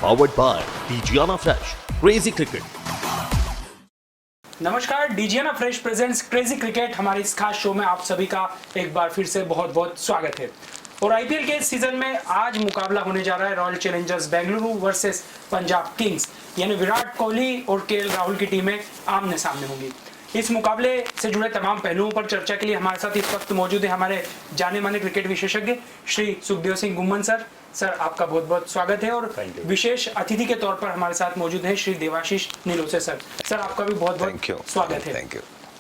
powered by Digiana Fresh, Crazy Cricket। नमस्कार, डीजीएना fresh presents crazy cricket हमारे इस खास शो में आप सभी का एक बार फिर से बहुत बहुत स्वागत है। और आईपीएल के इस सीजन में आज मुकाबला होने जा रहा है royal Challengers Bengaluru versus Punjab Kings, यानी विराट कोहली और केएल राहुल की टीमें आमने सामने होंगी। इस मुकाबले से जुड़े तमाम पहलुओं पर चर्चा के लिए हमारे साथ इस वक्त मौजूद है हमारे जाने माने क्रिकेट विशेषज्ञ श्री सुखदेव सिंह गुम्मन सर। सर आपका बहुत बहुत स्वागत है। और विशेष अतिथि के तौर पर हमारे साथ मौजूद है श्री देवाशीष नीलोसे सर। सर आपका भी बहुत बहुत स्वागत है।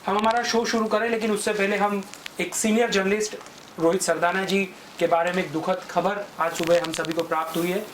हम हमारा शो शुरू करें, लेकिन उससे पहले हम एक सीनियर जर्नलिस्ट रोहित सरदाना जी के बारे में एक दुखद खबर आज सुबह हम सभी को प्राप्त हुई है।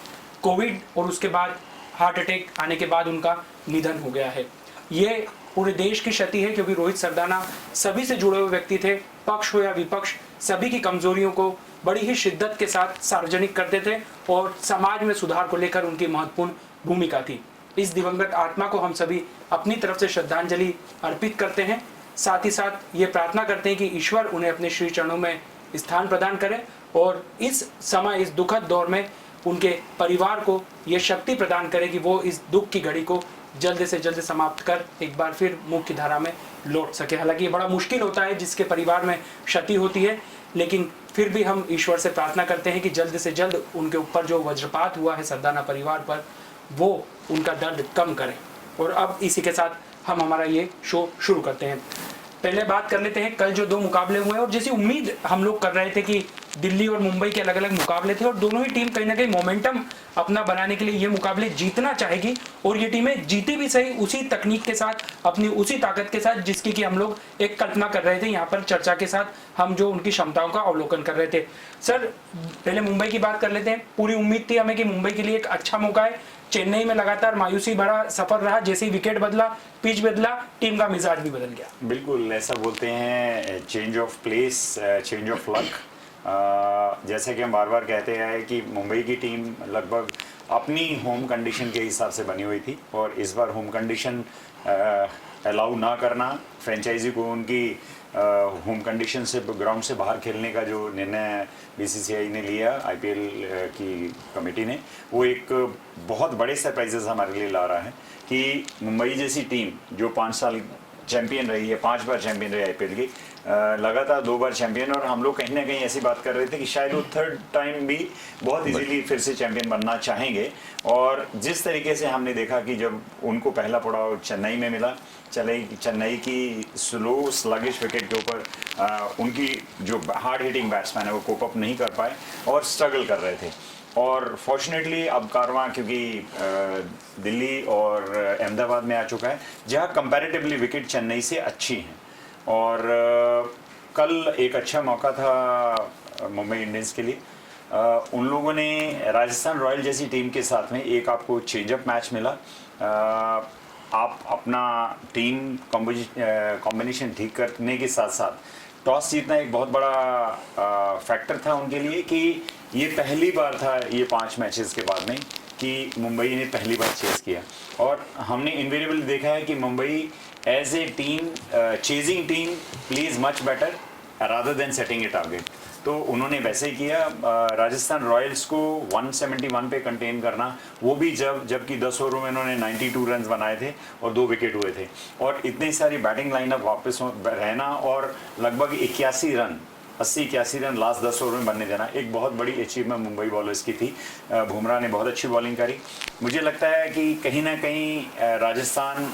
कोविड और उसके बाद हार्ट अटैक आने के बाद उनका निधन हो गया है। ये पूरे देश की क्षति है, क्योंकि रोहित सरदाना सभी से जुड़े हुए व्यक्ति थे। पक्ष हो या विपक्ष, सभी की कमजोरियों को बड़ी ही शिद्दत के साथ सार्वजनिक करते थे और समाज में सुधार को लेकर उनकी महत्वपूर्ण भूमिका थी। इस दिवंगत आत्मा को हम सभी अपनी तरफ से श्रद्धांजलि अर्पित करते हैं। साथ ही साथ ये प्रार्थना करते हैं कि ईश्वर उन्हें अपने श्री चरणों में स्थान प्रदान करे और इस समय, इस दुखद दौर में उनके परिवार को ये शक्ति प्रदान करे कि वो इस दुख की घड़ी को जल्द से जल्द समाप्त कर एक बार फिर मुख्य धारा में लौट सके। हालांकि ये बड़ा मुश्किल होता है जिसके परिवार में क्षति होती है, लेकिन फिर भी हम ईश्वर से प्रार्थना करते हैं कि जल्द से जल्द उनके ऊपर जो वज्रपात हुआ है सरदाना परिवार पर, वो उनका दर्द कम करें। और अब इसी के साथ हम हमारा ये शो शुरू करते हैं। पहले बात कर लेते हैं कल जो दो मुकाबले हुए, और जैसी उम्मीद हम लोग कर रहे थे कि दिल्ली और मुंबई के अलग अलग मुकाबले थे और दोनों ही टीम कहीं ना कहीं मोमेंटम अपना बनाने के लिए ये मुकाबले जीतना चाहेगी, और ये टीमें जीती भी सही उसी तकनीक के साथ, अपनी उसी ताकत के साथ जिसकी कि हम लोग एक कल्पना कर रहे थे। यहाँ पर चर्चा के साथ हम जो उनकी क्षमताओं का अवलोकन कर रहे थे। सर पहले मुंबई की बात कर लेते हैं। पूरी उम्मीद थी हमें कि मुंबई के लिए एक अच्छा मौका है। चेन्नई में लगातार मायूसी भरा सफर रहा, जैसे ही विकेट बदला, पिच बदला, टीम का मिजाज भी बदल गया। बिल्कुल ऐसा बोलते हैं, change of place, change of luck. जैसे कि हम बार बार कहते हैं कि मुंबई की टीम लगभग अपनी होम कंडीशन के हिसाब से बनी हुई थी, और इस बार होम कंडीशन अलाउ ना करना, फ्रेंचाइजी को उनकी होम कंडीशन से, ग्राउंड से बाहर खेलने का जो निर्णय बीसीसीआई ने लिया, आईपीएल की कमेटी ने, वो एक बहुत बड़े सरप्राइजेस हमारे लिए ला रहा है कि मुंबई जैसी टीम जो 5 साल चैंपियन रही है, 5 बार चैंपियन रही है आईपीएल की, लगातार 2 बार चैंपियन, और हम लोग कहीं ना कहीं ऐसी बात कर रहे थे कि शायद वो थर्ड टाइम भी बहुत इजीली फिर से चैंपियन बनना चाहेंगे। और जिस तरीके से हमने देखा कि जब उनको पहला पड़ाव चेन्नई में मिला, चेन्नई की स्लो स्लगिश विकेट के ऊपर उनकी जो हार्ड हिटिंग बैट्समैन है वो कोप अप नहीं कर पाए और स्ट्रगल कर रहे थे। और फॉर्चुनेटली अब कारवां क्योंकि दिल्ली और अहमदाबाद में आ चुका है, जहाँ कंपैरेटिवली विकेट चेन्नई से अच्छी हैं। और कल एक अच्छा मौका था मुंबई इंडियंस के लिए। उन लोगों ने राजस्थान रॉयल जैसी टीम के साथ में एक आपको चेंजअप मैच मिला। आप अपना टीम कॉम्बिनेशन ठीक करने के साथ साथ टॉस जीतना एक बहुत बड़ा फैक्टर था उनके लिए, कि ये पहली बार था ये 5 मैचेस के बाद में कि मुंबई ने पहली बार चेस किया। और हमने इनवेरिएबली देखा है कि Mumbai as a team, chasing team, plays much better rather than setting a target. तो उन्होंने वैसे ही किया। राजस्थान रॉयल्स को 171 पे कंटेन करना, वो भी जबकि 10 ओवरों में उन्होंने 92 रन बनाए थे और 2 विकेट हुए थे, और इतनी सारी बैटिंग लाइनअप वापस रहना और लगभग 80-81 रन लास्ट 10 ओवर में बनने देना, एक बहुत बड़ी अचीवमेंट मुंबई बॉलर्स की थी। बुमराह ने बहुत अच्छी बॉलिंग करी। मुझे लगता है कि कहीं ना कहीं राजस्थान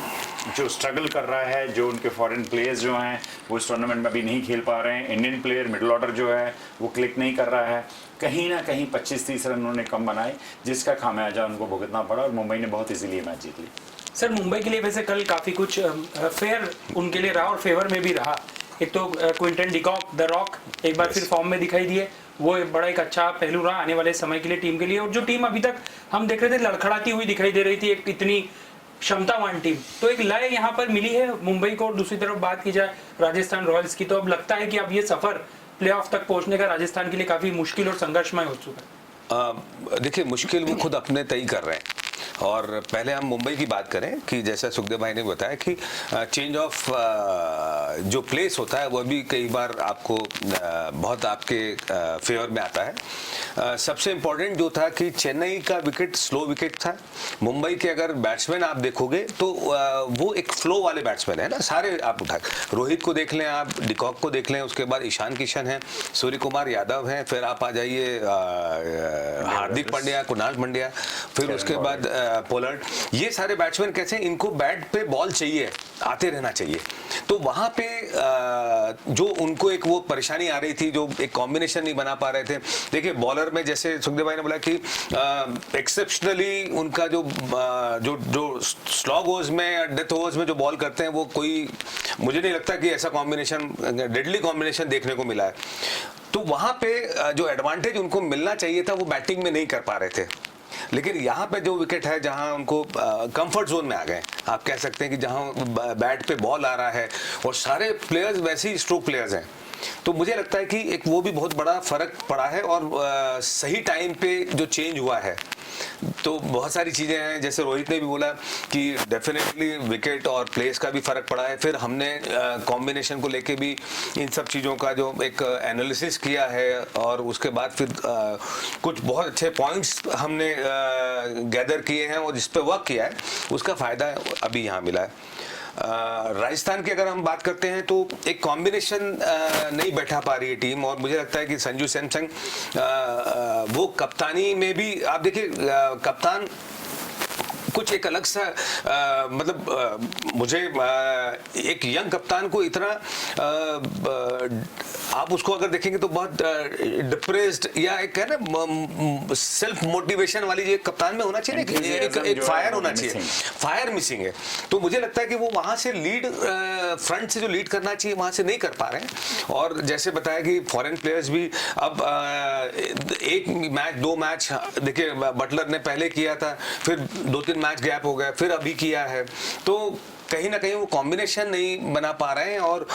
जो स्ट्रगल कर रहा है, जो उनके फॉरेन प्लेयर्स जो हैं वो इस टूर्नामेंट में अभी नहीं खेल पा रहे हैं, इंडियन प्लेयर मिडिल ऑर्डर जो है वो क्लिक नहीं कर रहा है, कहीं ना कहीं 25-30 रन उन्होंने कम बनाए, जिसका खामियाजा उनको भुगतना पड़ा, और मुंबई ने बहुत इजीली मैच जीत ली। सर मुंबई के लिए वैसे कल काफ़ी कुछ फेयर उनके लिए रहा और फेवर में भी रहा। एक तो क्विंटन डिकॉक द रॉक एक बार फिर फॉर्म में दिखाई दिए, वो बड़ा एक अच्छा पहलू रहा आने वाले समय के लिए टीम के लिए। और जो टीम अभी तक हम देख रहे थे लड़खड़ाती हुई दिखाई दे रही थी, एक इतनी क्षमतावान टीम, तो एक लय यहाँ पर मिली है मुंबई को। और दूसरी तरफ बात की जाए राजस्थान रॉयल्स की, तो अब लगता है कि अब ये सफर प्लेऑफ तक पहुंचने का राजस्थान के लिए काफी मुश्किल और संघर्षमय हो चुका है। देखिए, मुश्किल वो खुद अपने तय कर रहे हैं। और पहले हम मुंबई की बात करें कि जैसा सुखदेव भाई ने बताया कि चेंज ऑफ जो प्लेस होता है वो भी कई बार आपको बहुत आपके फेवर में आता है। सबसे इम्पोर्टेंट जो था कि चेन्नई का विकेट स्लो विकेट था। मुंबई के अगर बैट्समैन आप देखोगे तो वो एक फ्लो वाले बैट्समैन है ना, सारे आप उठा, रोहित को देख लें, आप डिकॉक को देख लें, उसके बाद ईशान किशन है, सूर्य कुमार यादव हैं, फिर आप आ जाइए हार्दिक पांड्या, कुणाल पांड्या, फिर उसके बाद पोलार्ड। ये सारे बैट्समैन कैसे, इनको बैट पे बॉल चाहिए, आते रहना चाहिए। तो वहां पे जो उनको एक वो परेशानी आ रही थी, जो एक कॉम्बिनेशन नहीं बना पा रहे थे। देखिए बॉलर में जैसे सुखदेव भाई ने बोला कि एक्सेप्शनली उनका जो स्लॉग ओवर्स में, डेथ ओवर्स में जो बॉल करते हैं, वो कोई, मुझे नहीं लगता कि ऐसा कॉम्बिनेशन, डेडली कॉम्बिनेशन देखने को मिला है। तो वहां पे जो एडवांटेज उनको मिलना चाहिए था वो बैटिंग में नहीं कर पा रहे थे। लेकिन यहाँ पे जो विकेट है जहाँ उनको कंफर्ट जोन में आ गए, आप कह सकते हैं कि जहाँ बैट पे बॉल आ रहा है और सारे प्लेयर्स वैसे ही स्ट्रोक प्लेयर्स हैं, तो मुझे लगता है कि एक वो भी बहुत बड़ा फर्क पड़ा है। और सही टाइम पे जो चेंज हुआ है, तो बहुत सारी चीज़ें हैं, जैसे रोहित ने भी बोला कि डेफिनेटली विकेट और प्लेस का भी फर्क पड़ा है। फिर हमने कॉम्बिनेशन को लेके भी इन सब चीज़ों का जो एक एनालिसिस किया है, और उसके बाद फिर कुछ बहुत अच्छे पॉइंट्स हमने गैदर किए हैं और जिस पे वर्क किया है, उसका फ़ायदा अभी यहाँ मिला है। राजस्थान की अगर हम बात करते हैं तो एक कॉम्बिनेशन नहीं बैठा पा रही है टीम, और मुझे लगता है कि संजू सैमसंग वो कप्तानी में भी, आप देखिए कप्तान कुछ एक अलग सा मुझे एक यंग कप्तान को इतना आप उसको अगर देखेंगे तो बहुत डिप्रेस्ड, या एक है ना सेल्फ मोटिवेशन वाली जो कप्तान में होना चाहिए, एक फायर होना चाहिए, फायर मिसिंग है। तो मुझे लगता है कि वो वहां से लीड, फ्रंट से जो लीड करना चाहिए वहां से नहीं कर पा रहे हैं। और जैसे बताया कि फॉरेन प्लेयर्स भी अब एक मैच, दो मैच, देखिए बटलर ने पहले किया था, फिर 2-3 मैच गैप हो गया, फिर अभी किया है, तो कहीं ना कहीं वो कॉम्बिनेशन नहीं बना पा रहे हैं। और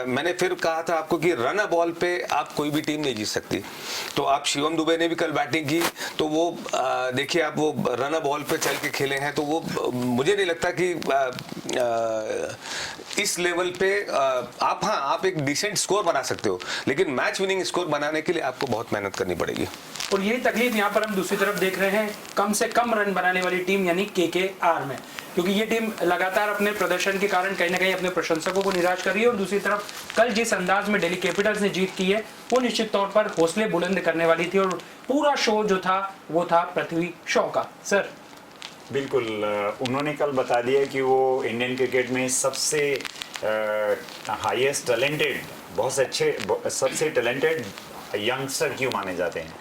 मैंने फिर कहा था आपको कि रन अ बॉल पे आप कोई भी टीम नहीं जीत सकती। तो आप शिवम दुबे ने भी कल बैटिंग की, तो वो देखिए आप वो रन अ बॉल पे चल के खेले हैं, तो वो मुझे नहीं लगता कि इस लेवल पे आप एक डिसेंट स्कोर बना सकते हो, लेकिन मैच विनिंग स्कोर बनाने के लिए आपको बहुत मेहनत करनी पड़ेगी। और यही तकलीफ यहाँ पर हम दूसरी तरफ देख रहे हैं कम से कम रन बनाने वाली टीम यानी केकेआर में, क्योंकि ये टीम लगातार अपने प्रदर्शन के कारण कहीं ना कहीं अपने प्रशंसकों को निराश कर रही है। और दूसरी तरफ कल जिस अंदाज में दिल्ली कैपिटल्स ने जीत की है, वो निश्चित तौर पर हौसले बुलंद करने वाली थी, और पूरा शो जो था वो था पृथ्वी शॉ का। सर बिल्कुल, उन्होंने कल बता दिया कि वो इंडियन क्रिकेट में सबसे हाईएस्ट टैलेंटेड, बहुत अच्छे, सबसे टैलेंटेड यंगस्टर क्यों माने जाते हैं।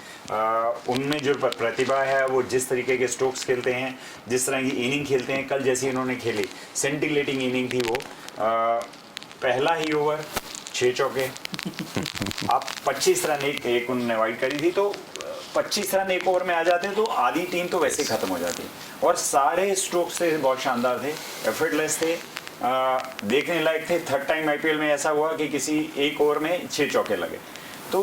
उनमें जो प्रतिभा है, वो जिस तरीके के स्ट्रोक्स खेलते हैं, जिस तरह की इनिंग खेलते हैं, कल जैसी इन्होंने खेली सेंटिलेटिंग इनिंग थी वो। पहला ही ओवर 6 चौके, आप 25 रन एक उन्होंने वाइड करी थी, तो 25 रन एक ओवर में आ जाते हैं तो आधी टीम तो वैसे ही खत्म हो जाती। और सारे स्ट्रोक्स थे बहुत शानदार थे, एफर्टलेस थे, देखने लायक थे। थर्ड टाइम आईपीएल में ऐसा हुआ कि किसी एक ओवर में 6 चौके लगे। तो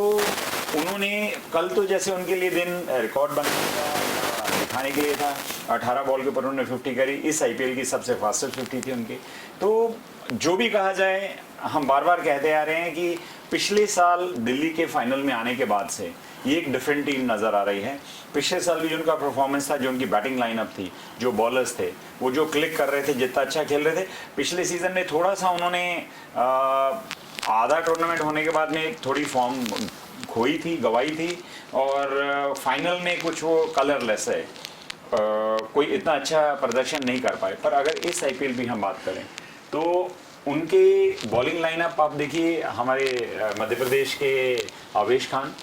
उन्होंने कल तो जैसे उनके लिए दिन रिकॉर्ड बनाने दिखाने के लिए था, 18 बॉल के ऊपर उन्होंने 50 करी, इस आईपीएल की सबसे फास्टेस्ट 50 थी उनकी। तो जो भी कहा जाए, हम बार बार कहते आ रहे हैं कि पिछले साल दिल्ली के फाइनल में आने के बाद से ये एक डिफरेंट टीम नज़र आ रही है। पिछले साल भी जो उनका परफॉर्मेंस था, जो उनकी बैटिंग लाइनअप थी, जो बॉलर्स थे, वो जो क्लिक कर रहे थे, जितना अच्छा खेल रहे थे। पिछले सीजन में थोड़ा सा उन्होंने आधा टूर्नामेंट होने के बाद में थोड़ी फॉर्म खोई थी, गवाई थी, और फाइनल में कुछ वो कलरलेस है, कोई इतना अच्छा प्रदर्शन नहीं कर पाए। पर अगर इस आईपीएल भी हम बात करें तो उनके बॉलिंग लाइनअप आप देखिए, हमारे मध्य प्रदेश के आवेश Khan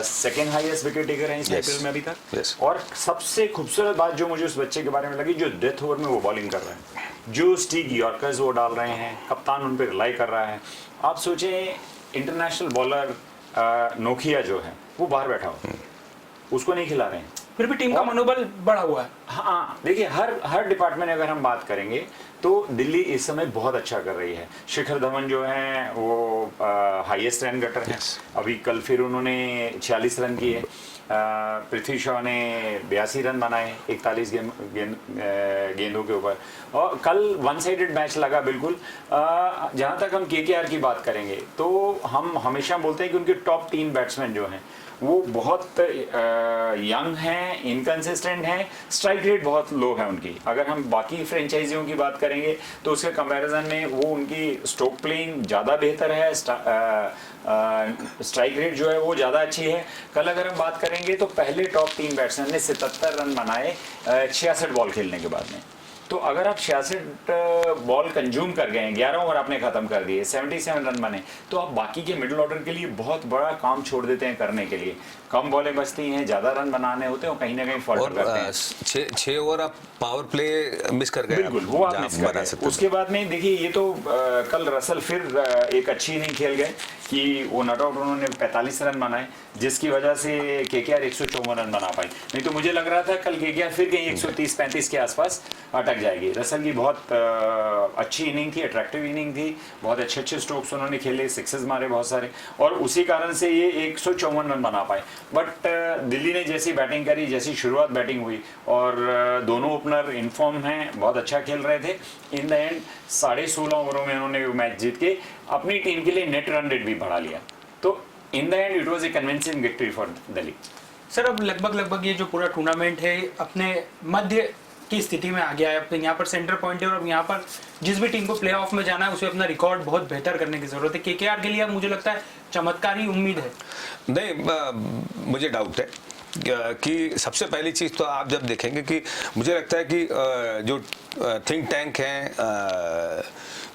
second highest wicket taker हैं इस आईपीएल में अभी तक। और सबसे खूबसूरत बात जो मुझे उस बच्चे के बारे में लगी, जो डेथ ओवर में वो बॉलिंग कर रहे हैं, जो स्टीग यॉर्कर्स वो डाल रहे हैं, कप्तान उन पर रिलाई कर रहा है। आप सोचें, इंटरनेशनल बॉलर नोकिया जो है वो बाहर बैठा हो, उसको नहीं खिला रहे हैं, फिर भी टीम का मनोबल बढ़ा हुआ है। हाँ देखिए, हर डिपार्टमेंट अगर हम बात करेंगे तो दिल्ली इस समय बहुत अच्छा कर रही है। शिखर धवन जो है वो हाईएस्ट रन गेटर है। अभी कल फिर उन्होंने 46 रन किए। पृथ्वी शॉ ने 82 रन बनाए 41 गेंदों के ऊपर। और कल वन साइडेड मैच लगा बिल्कुल। जहाँ तक हम केकेआर की बात करेंगे तो हम हमेशा बोलते हैं कि उनके टॉप 3 बैट्समैन जो हैं वो बहुत यंग हैं, इनकंसिस्टेंट हैं, स्ट्राइक रेट बहुत लो है उनकी। अगर हम बाकी फ्रेंचाइजियों की बात करेंगे तो उसके कंपैरिजन में वो उनकी स्ट्रोक प्लेइंग ज़्यादा बेहतर है, स्ट्राइक रेट जो है वो ज़्यादा अच्छी है। कल अगर हम बात करेंगे तो पहले टॉप 3 बैट्समैन ने 77 रन बनाए 66 बॉल खेलने के बाद में। तो अगर आप 66 बॉल कंज्यूम कर गए हैं, 11 ओवर आपने खत्म कर दिए, 77 रन बने, तो आप बाकी के मिडिल ऑर्डर के लिए बहुत बड़ा काम छोड़ देते हैं करने के लिए। कम बॉलें बचती हैं, ज्यादा रन बनाने होते हैं और कहीं ना कहीं फॉल्टर करते हैं। 6 ओवर आप पावर प्ले मिस कर गए। बिल्कुल, वो आप मिस कर गए। उसके बाद में देखिए, ये तो कल रसल फिर एक अच्छी इनिंग खेल गए कि वो नॉट आउट उन्होंने 45 रन बनाए, जिसकी वजह से केकेआर 154 रन बना पाई। नहीं तो मुझे लग रहा था कल केकेआर फिर कहीं 130-35 के आसपास अटक जाएगी। रसल की बहुत अच्छी इनिंग थी, अट्रैक्टिव इनिंग थी, बहुत अच्छे स्ट्रोक्स उन्होंने खेले, सिक्सेस मारे बहुत सारे, और उसी कारण से ये 154 रन बना पाए। बट दिल्ली ने जैसी बैटिंग करी, जैसी शुरुआत बैटिंग हुई, और दोनों ओपनर इनफॉर्म हैं, बहुत अच्छा खेल रहे थे। इन द एंड 16.5 ओवरों में उन्होंने मैच जीत के अपनी टीम के लिए नेट रन रेट भी बढ़ा लिया। तो in the end it was a convincing victory for Delhi. Sir, अब लगभग ये जो पूरा टूर्नामेंट है अपने मध्य की स्थिति में आ गया है। अब यहाँ पर सेंटर पॉइंट है और अब यहाँ पर जिस भी टीम को प्लेऑफ में जाना है उसे अपना रिकॉर्ड बहुत बेहतर करने की जरूरत है। केकेआर के लिए अब मुझे लगता है चमत्कारी उम्मीद है। नहीं, मुझे डाउट है कि सबसे पहली चीज़ तो आप जब देखेंगे कि मुझे लगता है कि जो थिंक टैंक हैं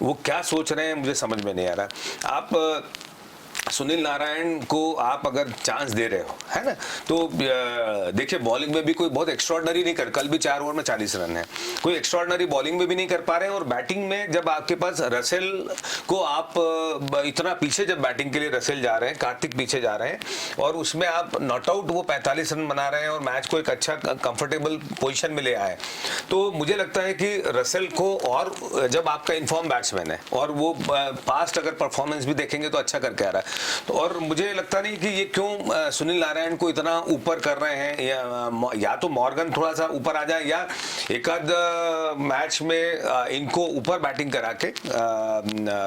वो क्या सोच रहे हैं मुझे समझ में नहीं आ रहा। आप सुनील नारायण को आप अगर चांस दे रहे हो, है ना, तो देखिए बॉलिंग में भी कोई बहुत एक्स्ट्रॉर्डनरी नहीं कर, कल भी 4 ओवर में 40 रन है, कोई एक्स्ट्रॉर्डनरी बॉलिंग में भी नहीं कर पा रहे हैं। और बैटिंग में जब आपके पास रसेल को आप इतना पीछे जब बैटिंग के लिए रसेल जा रहे हैं, कार्तिक पीछे जा रहे हैं, और उसमें आप नॉट आउट वो 45 रन बना रहे हैं और मैच को एक अच्छा कंफर्टेबल पोजिशन में ले आए, तो मुझे लगता है कि रसेल को, और जब आपका इन्फॉर्म बैट्समैन है और वो पास्ट अगर परफॉर्मेंस भी देखेंगे तो अच्छा करके आ रहा है, तो और मुझे लगता नहीं कि ये क्यों सुनील नारायण को इतना ऊपर कर रहे हैं। या तो मॉर्गन थोड़ा सा ऊपर आ जाए या एक आध मैच में इनको ऊपर बैटिंग करा के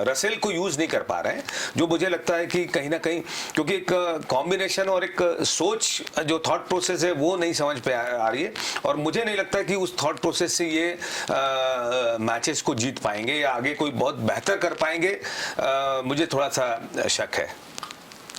रसेल को यूज नहीं कर पा रहे हैं, जो मुझे लगता है कि कहीं ना कहीं, क्योंकि एक कॉम्बिनेशन और एक सोच, जो थॉट प्रोसेस है वो नहीं समझ पे आ रही है, और मुझे नहीं लगता कि उस थॉट प्रोसेस से ये मैचेस को जीत पाएंगे या आगे कोई बहुत बेहतर कर पाएंगे। मुझे थोड़ा सा शक है।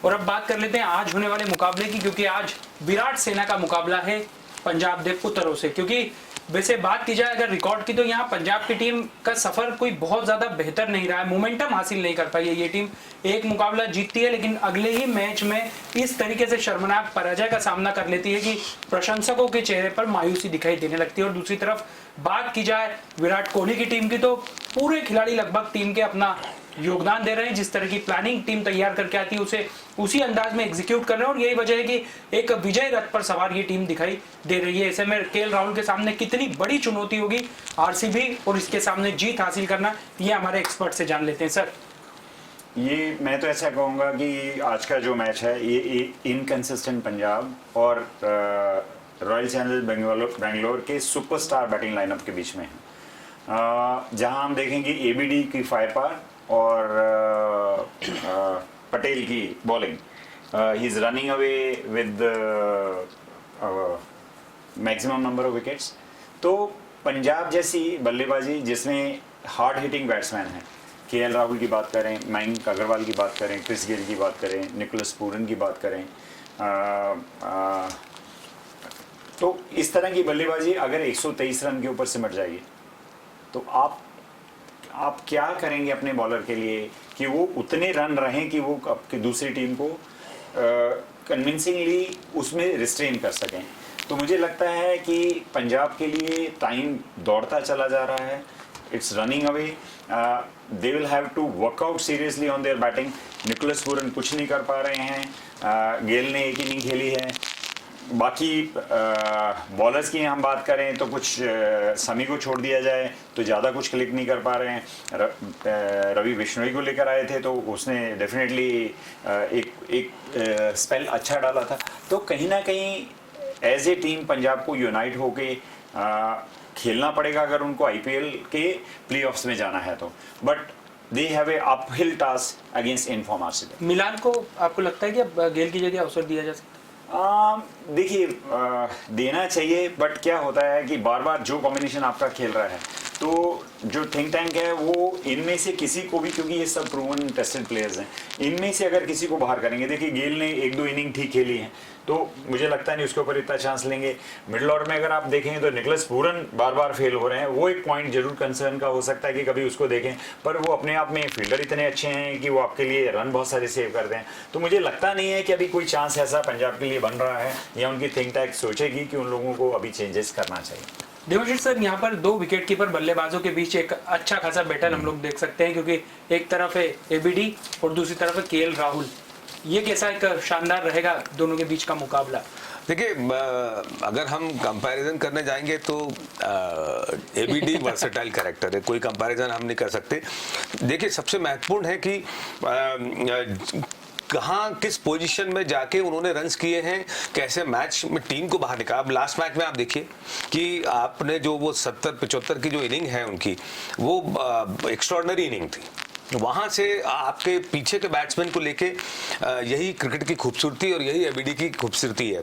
और अब बात कर लेते हैं आज होने वाले मुकाबले की, क्योंकि आज विराट सेना का मुकाबला है पंजाब दे पुत्रों से। क्योंकि वैसे बात की जाए अगर रिकॉर्ड की, तो यहाँ पंजाब की टीम का सफर कोई बहुत ज्यादा बेहतर नहीं रहा है, मोमेंटम हासिल नहीं कर पाई है ये टीम। एक मुकाबला जीतती है लेकिन अगले ही मैच में इस तरीके से शर्मनाक पराजय का सामना कर लेती है कि प्रशंसकों के चेहरे पर मायूसी दिखाई देने लगती है। और दूसरी तरफ बात की जाए विराट कोहली की टीम की, तो पूरे खिलाड़ी लगभग टीम के अपना योगदान दे रहे हैं। जिस तरह की प्लानिंग टीम तैयार करके आती है उसे उसी अंदाज में एग्जीक्यूट कर रहे हैं, और यही वजह है कि एक विजय रथ पर सवार ये टीम दिखाई दे रही है। ऐसे में केएल राहुल के सामने कितनी बड़ी चुनौती होगी आरसीबी और इसके सामने जीत हासिल करना, ये हमारे एक्सपर्ट से जान लेते हैं। सर, ये मैं तो ऐसा कहूँगा कि आज का जो मैच है ये इनकंसिस्टेंट पंजाब और रॉयल चैलेंजर्स बेंगलोर के सुपरस्टार बैटिंग लाइनअप के बीच में है, जहां हम देखेंगे एबीडी की फायर पावर और पटेल की bowling. He is running away with maximum number of wickets. तो पंजाब जैसी बल्लेबाजी जिसमें हार्ड हिटिंग बैट्समैन हैं, केएल राहुल की बात करें, मयंक अग्रवाल की बात करें, क्रिस गेल की बात करें, निकोलस पूरन की बात करें, तो इस तरह की बल्लेबाजी अगर 123 रन के ऊपर सिमट जाएगी तो आप क्या करेंगे अपने बॉलर के लिए कि वो उतने रन रहें कि वो आपकी दूसरी टीम को कन्विंसिंगली उसमें रिस्ट्रेन कर सकें। तो मुझे लगता है कि पंजाब के लिए टाइम दौड़ता चला जा रहा है, it's running away. They will have to work out seriously on their batting. Nicholas Pooran कुछ नहीं कर पा रहे हैं, गेल ने एक इनिंग खेली है, बाकी बॉलर्स की हम बात करें तो कुछ समी को छोड़ दिया जाए तो ज़्यादा कुछ क्लिक नहीं कर पा रहे हैं। रवि बिश्नोई को लेकर आए थे तो उसने डेफिनेटली एक स्पेल अच्छा डाला था। तो कहीं ना कहीं एज ए टीम पंजाब को यूनाइट होके खेलना पड़ेगा अगर उनको आईपीएल के प्लेऑफ्स में जाना है तो। But they have a uphill task against in form RCB. मिलान को आपको लगता है कि अब गेल की जगह अवसर दिया जा सकता है? देखिए देना चाहिए, बट क्या होता है कि बार बार जो कॉम्बिनेशन आपका खेल रहा है तो जो थिंक टैंक है वो इनमें से किसी को भी, क्योंकि ये सब प्रूवन टेस्टेड प्लेयर्स हैं, इनमें से अगर किसी को बाहर करेंगे, देखिए गेल ने 1-2 इनिंग ठीक खेली हैं तो मुझे लगता नहीं उसके ऊपर इतना चांस लेंगे। मिडिल ऑर्डर में अगर आप देखेंगे तो निकलस पूरन बार बार फेल हो रहे हैं, वो एक पॉइंट जरूर कंसर्न का हो सकता है कि कभी उसको देखें, पर वो अपने आप में फील्डर इतने अच्छे हैं कि वो आपके लिए रन बहुत सारे सेव करते हैं। तो मुझे लगता नहीं है कि अभी कोई चांस ऐसा पंजाब के लिए बन रहा है या उनकी थिंक टैंक सोचेगी कि उन लोगों को अभी चेंजेस करना चाहिए। देवाशीष सर, यहाँ पर 2 विकेट कीपर बल्लेबाजों के बीच एक अच्छा खासा बैटल हम लोग देख सकते हैं, क्योंकि एक तरफ है एबीडी और दूसरी तरफ है केएल राहुल। ये कैसा एक शानदार रहेगा दोनों के बीच का मुकाबला? देखिए, अगर हम कंपैरिजन करने जाएंगे तो एबीडी वर्सेटाइल कैरेक्टर है, कोई कंपैरिजन हम नहीं कर सकते। देखिए, सबसे महत्वपूर्ण है कि कहाँ किस पोजीशन में जाके उन्होंने रन्स किए हैं, कैसे मैच में टीम को बाहर निकाला। अब लास्ट मैच में आप देखिए कि आपने जो वो 70-75 की जो इनिंग है उनकी, वो एक्स्ट्रॉर्डनरी इनिंग थी। वहाँ से आपके पीछे के बैट्समैन को लेके यही क्रिकेट की खूबसूरती और यही एबीडी की खूबसूरती है।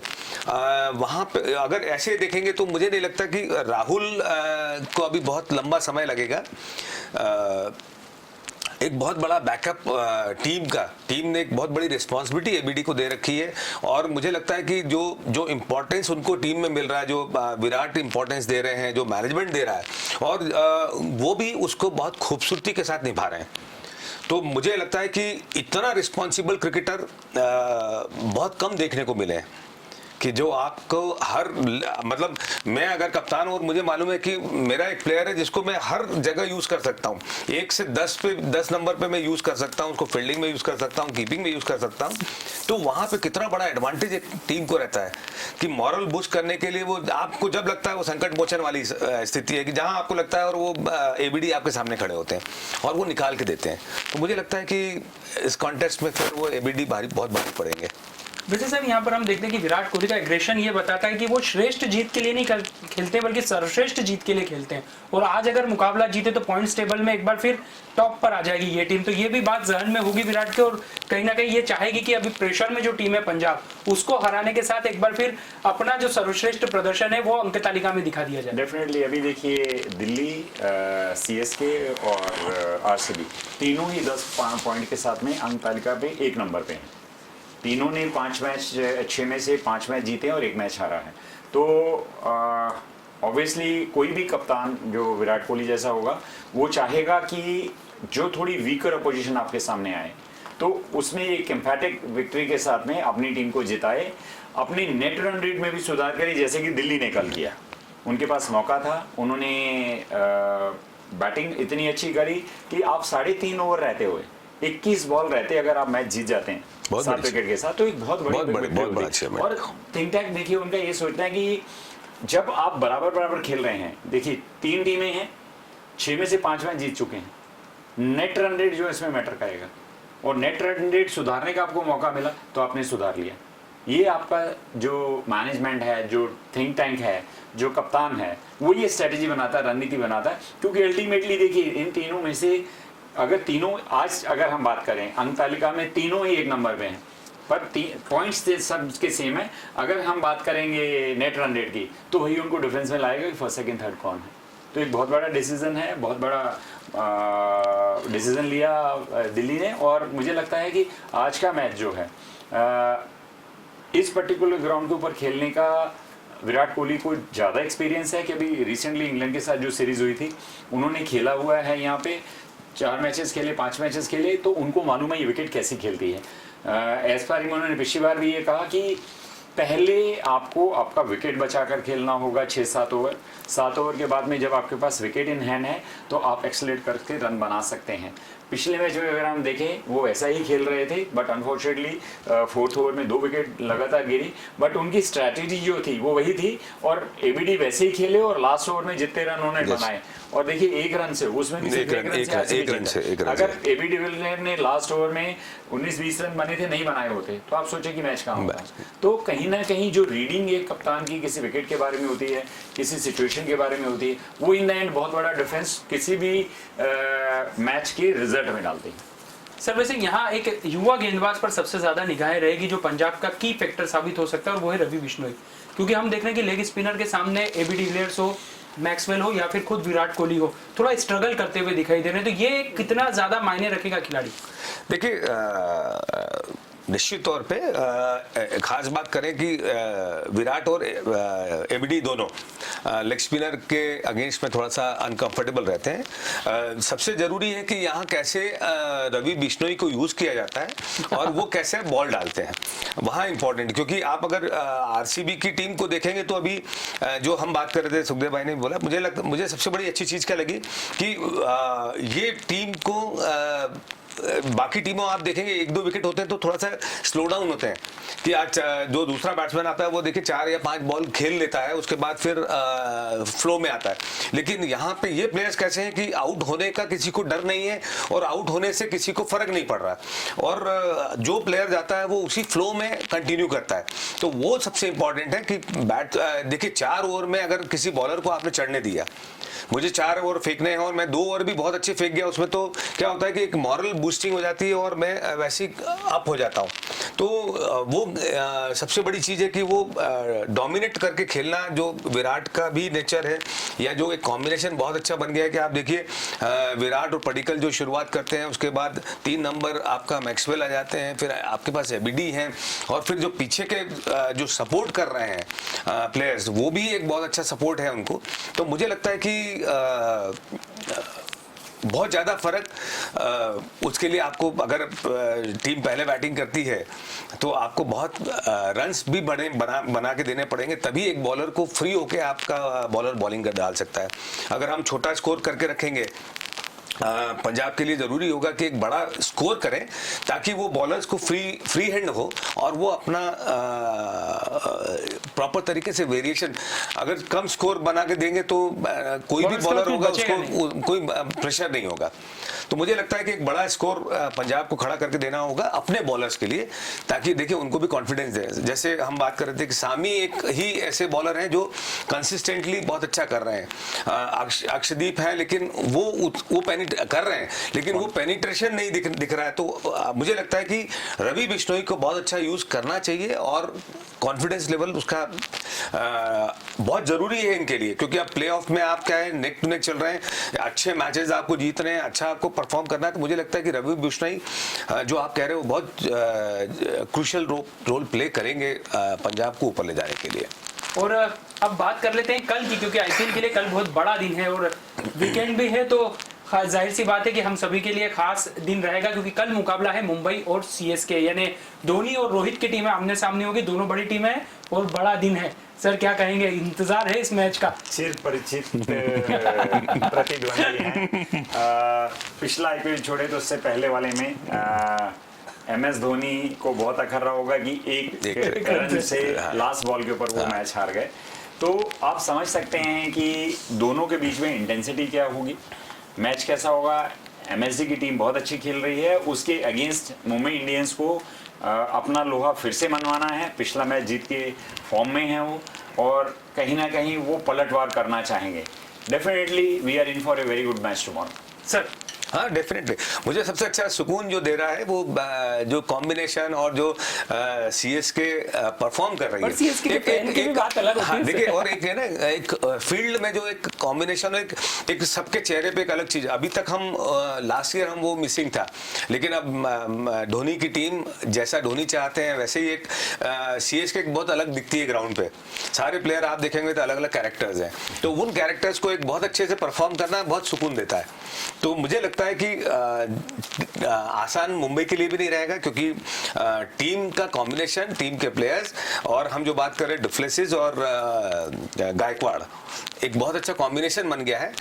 वहाँ पे अगर ऐसे देखेंगे तो मुझे नहीं लगता कि राहुल को अभी बहुत लंबा समय लगेगा। एक बहुत बड़ा बैकअप टीम ने एक बहुत बड़ी रिस्पॉन्सिबिलिटी एबीडी को दे रखी है, और मुझे लगता है कि जो इम्पोर्टेंस उनको टीम में मिल रहा है, जो विराट इम्पोर्टेंस दे रहे हैं, जो मैनेजमेंट दे रहा है, और वो भी उसको बहुत खूबसूरती के साथ निभा रहे हैं। तो मुझे लगता है कि इतना रिस्पॉन्सिबल क्रिकेटर बहुत कम देखने को मिले हैं कि जो आपको मतलब मैं अगर कप्तान हूं और मुझे मालूम है कि मेरा एक प्लेयर है जिसको मैं हर जगह यूज कर सकता हूं, 1 से 10 नंबर पे मैं यूज कर सकता हूं, उसको फील्डिंग में यूज कर सकता हूं, कीपिंग में यूज कर सकता हूं, तो वहां पे कितना बड़ा एडवांटेज एक टीम को रहता है कि मॉरल बूस्ट करने के लिए वो आपको जब लगता है वो संकट मोचन वाली स्थिति है कि जहां आपको लगता है और वो एबीडी आपके सामने खड़े होते हैं और वो निकाल के देते हैं। तो मुझे लगता है कि इस कॉन्टेस्ट में फिर वो एबीडी बहुत भारी पड़ेंगे। वैसे सर, यहाँ पर हम देखते हैं कि विराट कोहली का एग्रेशन ये बताता है कि वो श्रेष्ठ जीत के लिए नहीं खेलते बल्कि सर्वश्रेष्ठ जीत के लिए खेलते हैं, और आज अगर मुकाबला जीते तो पॉइंट्स टेबल में एक बार फिर टॉप पर आ जाएगी ये टीम। तो ये भी बात जहन में होगी विराट के, और कहीं ना कहीं ये चाहेगी कि अभी प्रेशर में जो टीम है पंजाब, उसको हराने के साथ एक बार फिर अपना जो सर्वश्रेष्ठ प्रदर्शन है वो अंक तालिका में दिखा दिया जाए। डेफिनेटली अभी देखिए दिल्ली, सीएसके और आरसीबी तीनों ही 10 पॉइंट के साथ में अंक तालिका पे 1 नंबर पे हैं। तीनों ने 6 में से 5 मैच जीते और 1 मैच हारा है। तो ऑब्वियसली कोई भी कप्तान जो विराट कोहली जैसा होगा वो चाहेगा कि जो थोड़ी वीकर अपोजिशन आपके सामने आए तो उसमें एक एम्फैटिक विक्ट्री के साथ में अपनी टीम को जिताए, अपनी नेट रन रेट में भी सुधार करे, जैसे कि दिल्ली ने कल किया। उनके पास मौका था, उन्होंने बैटिंग इतनी अच्छी करी कि आप 3.5 ओवर रहते हुए 21 बॉल रहते अगर आप मैच जीत जाते हैं 7 विकेट के साथ, तो एक बहुत बड़ी। और थिंक टैंक देखिए उनका ये सोचना है कि जब आप बराबर खेल रहे हैं, देखिए 3 टीमें हैं, 6 में से 5 मैच जीत चुके हैं, नेट रन रेट जो इसमें मैटर करेगा, और नेट रन रेट सुधारने का आपको मौका मिला तो आपने सुधार लिया। ये आपका जो मैनेजमेंट है, जो थिंक टैंक है, जो कप्तान है, वो ये स्ट्रेटेजी बनाता है, रणनीति बनाता है। क्योंकि अल्टीमेटली देखिए इन तीनों में से अगर तीनों आज अगर हम बात करें अंक तालिका में तीनों ही 1 नंबर पे हैं, पर पॉइंट्स सब के सेम है। अगर हम बात करेंगे नेट रन रेट की तो वही उनको डिफेंस में लाएगा कि फर्स्ट सेकंड थर्ड कौन है। तो एक बहुत बड़ा डिसीजन है, बहुत बड़ा डिसीजन लिया दिल्ली ने, और मुझे लगता है कि आज का मैच जो है इस पर्टिकुलर ग्राउंड के ऊपर खेलने का विराट कोहली को ज़्यादा एक्सपीरियंस है कि अभी रिसेंटली इंग्लैंड के साथ जो सीरीज़ हुई थी उन्होंने खेला हुआ है, यहाँ पे 4 मैचेस खेले, 5 मैचेस खेले, तो उनको मालूम है ये विकेट कैसी खेलती है। एज पर उन्होंने पिछली बार भी ये कहा कि पहले आपको आपका विकेट बचाकर खेलना होगा 6-7 ओवर, 7 ओवर के बाद में जब आपके पास विकेट इन हैंड है तो आप एक्सलेट करके रन बना सकते हैं। पिछले मैच में अगर हम देखें वो वैसा ही खेल रहे थे, बट अनफॉर्चुनेटली फोर्थ ओवर में 2 विकेट लगातार गिरी, बट उनकी स्ट्रैटेजी जो थी वो वही थी और एबीडी वैसे ही खेले और लास्ट ओवर में जितने रन उन्होंने बनाए और देखिए 1 रन से उसमें भी सिर्फ एक रन से अगर एबी डिविलियर्स ने लास्ट ओवर में 19-20 रन बने थे, नहीं बनाए होते तो आप सोचे कि मैच कहाँ होगा। तो कहीं ना कहीं जो रीडिंग एक कप्तान की किसी विकेट के बारे में होती है, किसी सिचुएशन के बारे में होती है, वो इन द एंड बहुत बड़ा डिफरेंस किसी भी मैच के रिजल्ट में डालती है। सर वैसे यहाँ एक युवा गेंदबाज पर सबसे ज्यादा निगाहें रहेगी जो पंजाब का की फैक्टर साबित हो सकता है और वो है रवि बिश्नोई, क्योंकि हम देख रहे हैं कि लेग स्पिनर के सामने एबी डिविलियर्स हो, मैक्सवेल हो या फिर खुद विराट कोहली हो, थोड़ा स्ट्रगल करते हुए दिखाई दे रहे हैं। तो ये कितना ज्यादा मायने रखेगा खिलाड़ी? देखिए निश्चित तौर पे खास बात करें कि विराट और एबीडी दोनों लेग स्पिनर के अगेंस्ट में थोड़ा सा अनकंफर्टेबल रहते हैं। सबसे जरूरी है कि यहाँ कैसे रवि बिश्नोई को यूज किया जाता है और वो कैसे बॉल डालते हैं, वहाँ इंपॉर्टेंट। क्योंकि आप अगर आरसीबी की टीम को देखेंगे तो अभी जो हम बात कर रहे थे, सुखदेव भाई ने बोला, मुझे सबसे बड़ी अच्छी चीज क्या लगी कि ये टीम को बाकी टीमों आप देखेंगे 1-2 विकेट होते हैं तो थोड़ा सा स्लो डाउन होते हैं कि आज जो दूसरा बैट्समैन आता है वो देखिए 4 या 5 बॉल खेल लेता है, उसके बाद फिर फ्लो में आता है। लेकिन यहाँ पे ये प्लेयर्स कैसे हैं कि आउट होने का किसी को डर नहीं है और आउट होने से किसी को फर्क नहीं पड़ रहा और जो प्लेयर जाता है वो उसी फ्लो में कंटिन्यू करता है। तो वो सबसे इंपॉर्टेंट है कि देखिए 4 ओवर में अगर किसी बॉलर को आपने चढ़ने दिया, मुझे 4 ओवर फेंकने हैं और मैं 2 ओवर भी बहुत अच्छे फेंक गया, उसमें तो क्या होता है कि एक मॉरल बूस्टिंग हो जाती है और मैं वैसे ही अप हो जाता हूँ। तो वो सबसे बड़ी चीज़ है कि वो डोमिनेट करके खेलना, जो विराट का भी नेचर है, या जो एक कॉम्बिनेशन बहुत अच्छा बन गया है कि आप देखिए विराट और पडिक्कल जो शुरुआत करते हैं, उसके बाद 3 नंबर आपका मैक्सवेल आ जाते हैं, फिर आपके पास एबीडी हैं और फिर जो पीछे के जो सपोर्ट कर रहे हैं प्लेयर्स, वो भी एक बहुत अच्छा सपोर्ट है उनको। तो मुझे लगता है कि बहुत ज़्यादा फर्क उसके लिए आपको, अगर टीम पहले बैटिंग करती है तो आपको बहुत रन्स भी बना के देने पड़ेंगे, तभी एक बॉलर को फ्री होके आपका बॉलर बॉलिंग कर डाल सकता है। अगर हम छोटा स्कोर करके रखेंगे, पंजाब के लिए ज़रूरी होगा कि एक बड़ा स्कोर करें ताकि वो बॉलर्स को फ्री हैंड हो और वो अपना प्रॉपर तरीके से वेरिएशन, अगर कम स्कोर बना के देंगे तो कोई भी बॉलर होगा उसको कोई प्रेशर नहीं होगा। तो मुझे लगता है कि एक बड़ा स्कोर पंजाब को खड़ा करके देना होगा अपने बॉलर्स के लिए, ताकि देखिए उनको भी कॉन्फिडेंस दे। जैसे हम बात कर रहे थे कि सामी एक ही ऐसे बॉलर हैं जो कंसिस्टेंटली बहुत अच्छा कर रहे हैं। अक्षदीप है लेकिन वो कर रहे हैं लेकिन वो पेनिट्रेशन नहीं दिख रहा है। तो मुझे लगता है कि रवि बिश्नोई को बहुत अच्छा यूज करना चाहिए और कॉन्फिडेंस लेवल उसका बहुत जरूरी है इनके लिए, क्योंकि अब प्लेऑफ में आप क्या है, नेक टू नेक चल रहे हैं, अच्छे मैचेस आपको जीत रहे हैं, अच्छा आपको परफॉर्म करना है। तो मुझे लगता है कि रवि बिश्नोई जो आप कह रहे हो बहुत क्रूशियल रोल प्ले करेंगे पंजाब को ऊपर ले जाने के लिए। और अब बात कर लेते हैं कल की, क्योंकि आईपीएल के लिए कल बहुत बड़ा दिन है और वीकेंड भी है, तो जाहिर सी बात है कि हम सभी के लिए खास दिन रहेगा, क्योंकि कल मुकाबला है मुंबई और सीएसके, यानी धोनी और रोहित की टीमें आमने सामने होगी, दोनों बड़ी टीमें हैं और बड़ा दिन है। सर क्या कहेंगे, इंतजार है इस मैच का? चिर परिचित प्रतिद्वंदी हैं। पिछला आईपीएल छोड़े तो उससे पहले वाले में MS धोनी को बहुत अखर रहा होगा कि एक रन से लास्ट बॉल के ऊपर वो मैच हार गए। तो आप समझ सकते हैं कि दोनों के बीच में इंटेंसिटी क्या होगी, मैच कैसा होगा। MSD की टीम बहुत अच्छी खेल रही है, उसके अगेंस्ट मुंबई इंडियंस को अपना लोहा फिर से मनवाना है। पिछला मैच जीत के फॉर्म में है वो, और कहीं ना कहीं वो पलटवार करना चाहेंगे। Definitely we are in for a very good match tomorrow. Sir हाँ डेफिनेटली, मुझे सबसे अच्छा सुकून जो दे रहा है वो जो कॉम्बिनेशन और जो सीएसके परफॉर्म कर रही है। सीएसके के फैन की भी बात अलग होती है। देखिए, और एक है ना, एक फील्ड में जो एक कॉम्बिनेशन, एक सबके चेहरे पे एक अलग चीज। अभी तक हम लास्ट ईयर हम वो मिसिंग था, लेकिन अब धोनी की टीम जैसा धोनी चाहते हैं वैसे ही एक सीएसके बहुत अलग दिखती है ग्राउंड पे। सारे प्लेयर आप देखेंगे तो अलग अलग कैरेक्टर्स हैं, तो उन कैरेक्टर्स को एक बहुत अच्छे से परफॉर्म करना बहुत सुकून देता है। तो मुझे लगता लगता है कि आसान मुंबई के लिए भी नहीं रहेगा, क्योंकि टीम का कॉम्बिनेशन, टीम के प्लेयर्स, और हम जो बात करें डुप्लेसिस और गायकवाड़, एक बहुत अच्छा कॉम्बिनेशन बन गया है।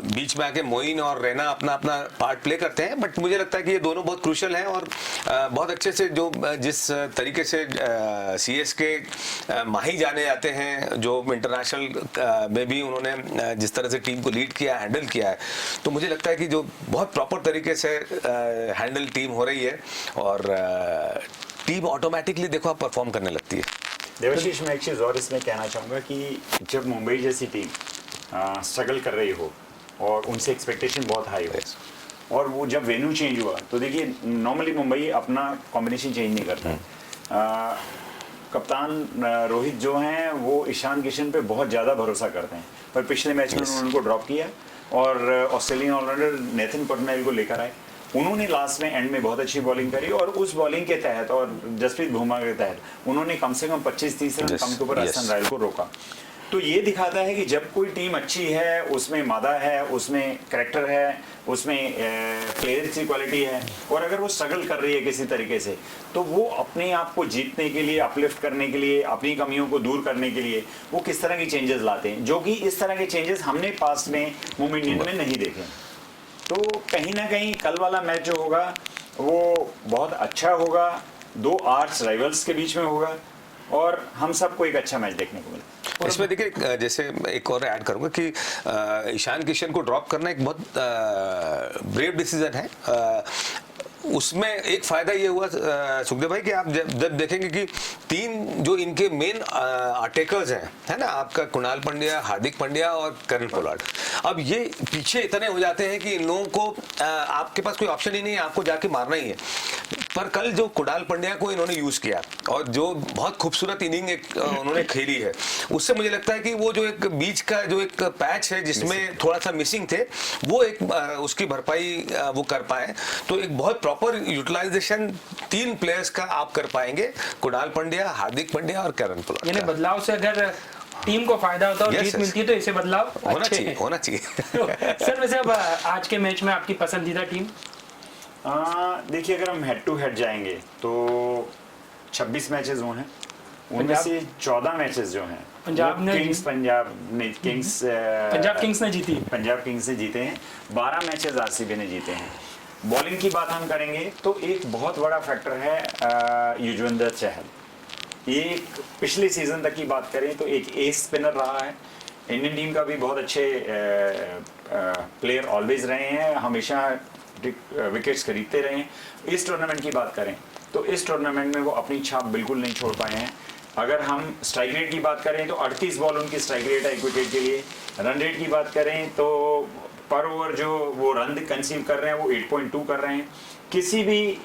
बीच में आके मोइन और रैना अपना अपना पार्ट प्ले करते हैं, बट मुझे लगता है कि ये दोनों बहुत क्रूशियल हैं और बहुत अच्छे से जो जिस तरीके से सीएसके माही जाने जाते हैं, जो इंटरनेशनल में भी उन्होंने जिस तरह से टीम को लीड किया, हैंडल किया है, तो मुझे लगता है कि जो बहुत प्रॉपर तरीके से हैंडल टीम हो रही है और टीम ऑटोमेटिकली देखो आप परफॉर्म करने लगती है। देवाशीष, मैं एक चीज़ और इसमें कहना चाहूँगा कि जब मुंबई जैसी टीम स्ट्रगल कर रही हो और उनसे एक्सपेक्टेशन बहुत हाई हो और वो जब वेन्यू चेंज हुआ, तो देखिए नॉर्मली मुंबई अपना कॉम्बिनेशन चेंज नहीं करता है। कप्तान रोहित जो हैं वो ईशान किशन पे बहुत ज़्यादा भरोसा करते हैं, पर पिछले मैच में उन्होंने उनको ड्रॉप किया और ऑस्ट्रेलियन ऑलराउंडर नेथन पटनेल को लेकर आए। उन्होंने लास्ट में एंड में बहुत अच्छी बॉलिंग करी और उस बॉलिंग के तहत और जसप्रीत बुमराह के तहत उन्होंने कम से कम 25-30 रन कम के ऊपर राजस्थान रॉयल को रोका। तो ये दिखाता है कि जब कोई टीम अच्छी है, उसमें मादा है, उसमें कैरेक्टर है, उसमें प्लेयर की क्वालिटी है, और अगर वो स्ट्रगल कर रही है किसी तरीके से, तो वो अपने आप को जीतने के लिए, अपलिफ्ट करने के लिए, अपनी कमियों को दूर करने के लिए वो किस तरह की चेंजेस लाते हैं, जो कि इस तरह के चेंजेस हमने पास्ट में मुंबई इंडियन में नहीं देखे। तो कहीं ना कहीं कल वाला मैच जो होगा वो बहुत अच्छा होगा, दो आर्च राइवल्स के बीच में होगा और हम सबको एक अच्छा मैच देखने को मिलेगा। इसमें देखिए, जैसे एक और ऐड करूंगा कि ईशान किशन को ड्रॉप करना एक बहुत ब्रेव डिसीजन है। उसमें एक फायदा ये हुआ सुखदेव भाई कि आप जब देखेंगे कि तीन जो इनके मेन अटैकर्स हैं, है ना, आपका कुणाल पांड्या, हार्दिक पांड्या और करण पोलार्ड, अब ये पीछे इतने हो जाते हैं कि इन लोगों को आपके पास कोई ऑप्शन ही नहीं है, आपको जाके मारना ही है। पर कल जो कुणाल पांड्या को इन्होंने यूज किया और जो बहुत खूबसूरत इनिंग एक उन्होंने खेली है, उससे मुझे लगता है कि वो जो एक बीच का जो एक पैच है जिसमें थोड़ा सा मिसिंग थे, वो एक उसकी भरपाई वो कर पाए। तो एक बहुत प्रॉपर यूटिलाइजेशन तीन प्लेयर्स का आप कर पाएंगे, कुणाल पांड्या, हार्दिक पांड्या और करण पोलार्ड। यानी बदलाव से अगर टीम को फायदा होता है और जीत मिलती है तो ऐसे बदलाव होना चाहिए। सर वैसे अब आज के मैच में आपकी पसंदीदा टीम? देखिए, अगर हम हेड टू हेड जाएंगे तो 26 मैचेस वो हैं, उनमें से 14 मैचेस जो हैं पंजाब किंग्स ने जीती, पंजाब किंग्स ने जीते हैं। 12 मैचेस आरसीबी ने जीते हैं। बॉलिंग की बात हम करेंगे तो एक बहुत बड़ा फैक्टर है युजवेंद्र चहल। एक पिछले सीजन तक की बात करें तो एक एस स्पिनर रहा है, इंडियन टीम का भी बहुत अच्छे प्लेयर ऑलवेज रहे हैं, हमेशा विकेट्स खरीदते रहे हैं। इस टूर्नामेंट की बात करें तो इस टूर्नामेंट में वो अपनी छाप बिल्कुल नहीं छोड़ पाए हैं। अगर हम स्ट्राइक रेट की बात करें तो 38 बॉल उनकी स्ट्राइक रेट है एक विकेट के लिए। रन रेट की बात करें तो पर ओवर जो वो रन कंसीव कर रहे हैं वो 8.2 कर रहे हैं। किसी भी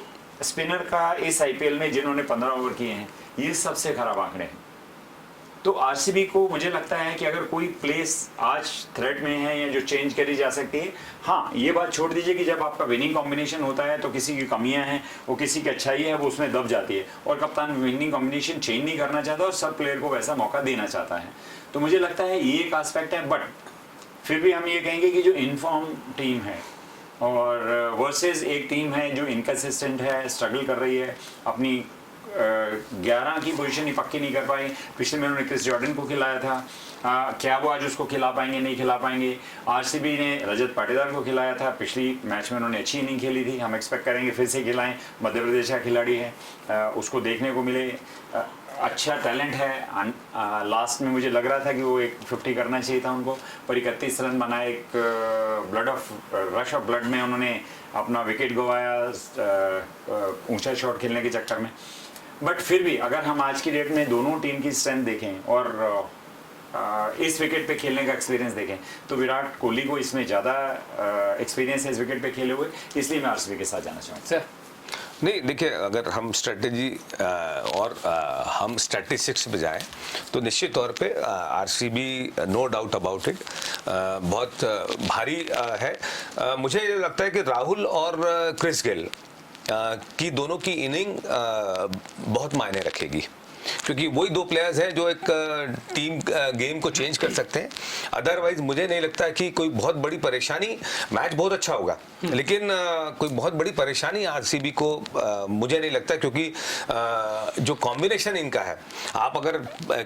स्पिनर का इस आईपीएल में जिन्होंने 15 ओवर किए हैं, ये सबसे खराब आंकड़े हैं। तो आरसीबी को मुझे लगता है कि अगर कोई प्लेस आज थ्रेट में है या जो चेंज करी जा सकती है, हाँ ये बात छोड़ दीजिए कि जब आपका विनिंग कॉम्बिनेशन होता है तो किसी की कमियां हैं और किसी की अच्छाई है वो उसमें दब जाती है, और कप्तान विनिंग कॉम्बिनेशन चेंज नहीं करना चाहता और सब प्लेयर को वैसा मौका देना चाहता है। तो मुझे लगता है ये एक आस्पेक्ट है। बट फिर भी हम ये कहेंगे कि जो इनफॉर्म टीम है और वर्सेस एक टीम है जो इनकंसिस्टेंट है, स्ट्रगल कर रही है, अपनी 11 की पोजीशन ही पक्की नहीं कर पाई। पिछले में उन्होंने क्रिस जॉर्डन को खिलाया था, क्या वो आज उसको खिला पाएंगे, नहीं खिला पाएंगे। आरसीबी ने रजत पाटीदार को खिलाया था, पिछली मैच में उन्होंने अच्छी इनिंग खेली थी, हम एक्सपेक्ट करेंगे फिर से खिलाएं। मध्य प्रदेश का खिलाड़ी है, उसको देखने को मिले, अच्छा टैलेंट है। लास्ट में मुझे लग रहा था कि वो एक 50 करना चाहिए था उनको, पर 31 रन बनाए। एक रश ऑफ ब्लड में उन्होंने अपना विकेट गंवाया ऊंचा शॉट खेलने के चक्कर में। बट फिर भी अगर हम आज की डेट में दोनों टीम की स्ट्रेंथ देखें और इस विकेट पे खेलने का एक्सपीरियंस देखें तो विराट कोहली को इसमें ज़्यादा एक्सपीरियंस है इस विकेट पे खेले हुए, इसलिए मैं आरसीबी के साथ जाना चाहूँगा। नहीं देखिए, अगर हम स्ट्रेटेजी और हम स्टैटिस्टिक्स पे जाएं तो निश्चित तौर पे RCB no doubt about it बहुत भारी है। मुझे लगता है कि राहुल और क्रिस गेल की दोनों की इनिंग बहुत मायने रखेगी। क्योंकि वही दो प्लेयर्स हैं जो एक टीम गेम को चेंज कर सकते हैं। अदरवाइज मुझे नहीं लगता कि कोई बहुत बड़ी परेशानी, मैच बहुत अच्छा होगा लेकिन कोई बहुत बड़ी परेशानी आरसीबी को मुझे नहीं लगता, क्योंकि जो कॉम्बिनेशन इनका है, आप अगर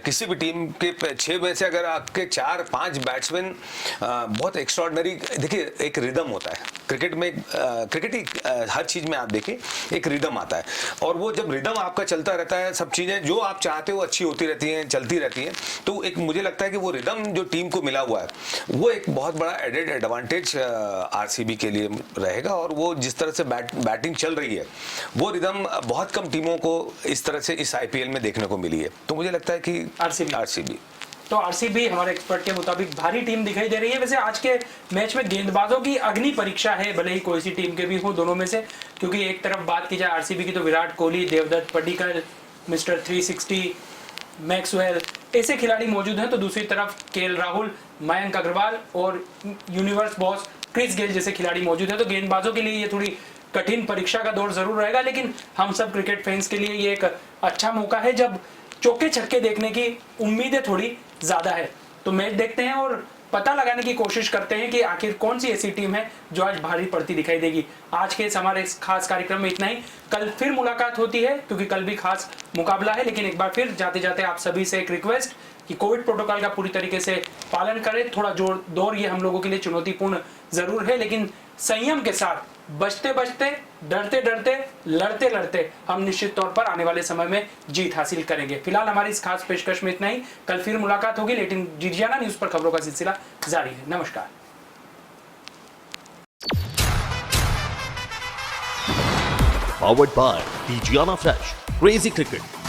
किसी भी टीम के 6 में से अगर आपके 4-5 बैट्समैन बहुत एक्स्ट्राऑर्डिनरी, देखिए एक रिदम होता है क्रिकेट में, क्रिकेट ही हर चीज में आप देखिए एक रिदम आता है, और वो जब रिदम आपका चलता रहता है, सब चीजें जो आप चाहते हो अच्छी होती रहती हैं, चलती रहती हैं, तो एक मुझे लगता है कि वो रिदम जो टीम को मिला हुआ है वो एक बहुत बड़ा एडेड एडवांटेज आरसीबी के लिए रहेगा। और वो जिस तरह से बैटिंग चल रही है, वो रिदम बहुत कम टीमों को इस तरह से इस आईपीएल में देखने को मिली है, तो मुझे लगता है कि आरसीबी तो आरसीबी हमारे एक्सपर्ट के मुताबिक भारी टीम दिखाई दे रही है। वैसे आज के मैच में गेंदबाजों की अग्नि परीक्षा है, भले ही कोई सी टीम के भी हो दोनों में से, क्योंकि एक तरफ बात की जाए आरसीबी की तो विराट कोहली, देवदत्त पडिक्कल, मिस्टर 360, मैक्सवेल, ऐसे खिलाड़ी मौजूद हैं, तो दूसरी तरफ केएल राहुल, मयंक अग्रवाल और यूनिवर्स बॉस क्रिस गेल जैसे खिलाड़ी मौजूद हैं। तो गेंदबाजों के लिए ये थोड़ी कठिन परीक्षा का दौर जरूर रहेगा, लेकिन हम सब क्रिकेट फैंस के लिए ये एक अच्छा मौका है जब चौके छक्के देखने की उम्मीदें थोड़ी ज्यादा है। तो मैच देखते हैं और पता लगाने की कोशिश करते हैं कि आखिर कौन सी ऐसी टीम है जो आज भारी पड़ती दिखाई देगी। आज के हमारे इस खास कार्यक्रम में इतना ही। कल फिर मुलाकात होती है, क्योंकि कल भी खास मुकाबला है, लेकिन एक बार फिर जाते जाते आप सभी से एक रिक्वेस्ट कि कोविड प्रोटोकॉल का पूरी तरीके से पालन करें। थोड़ा दौर ये हम लोगों के लिए चुनौतीपूर्ण जरूर है, लेकिन संयम के साथ, बचते बचते, डरते डरते, लड़ते लड़ते हम निश्चित तौर पर आने वाले समय में जीत हासिल करेंगे। फिलहाल हमारी इस खास पेशकश में इतना ही। कल फिर मुलाकात होगी, लेकिन जिजियाना न्यूज पर खबरों का सिलसिला जारी है। नमस्कार। Powered by Gianna Fresh, Crazy Cricket।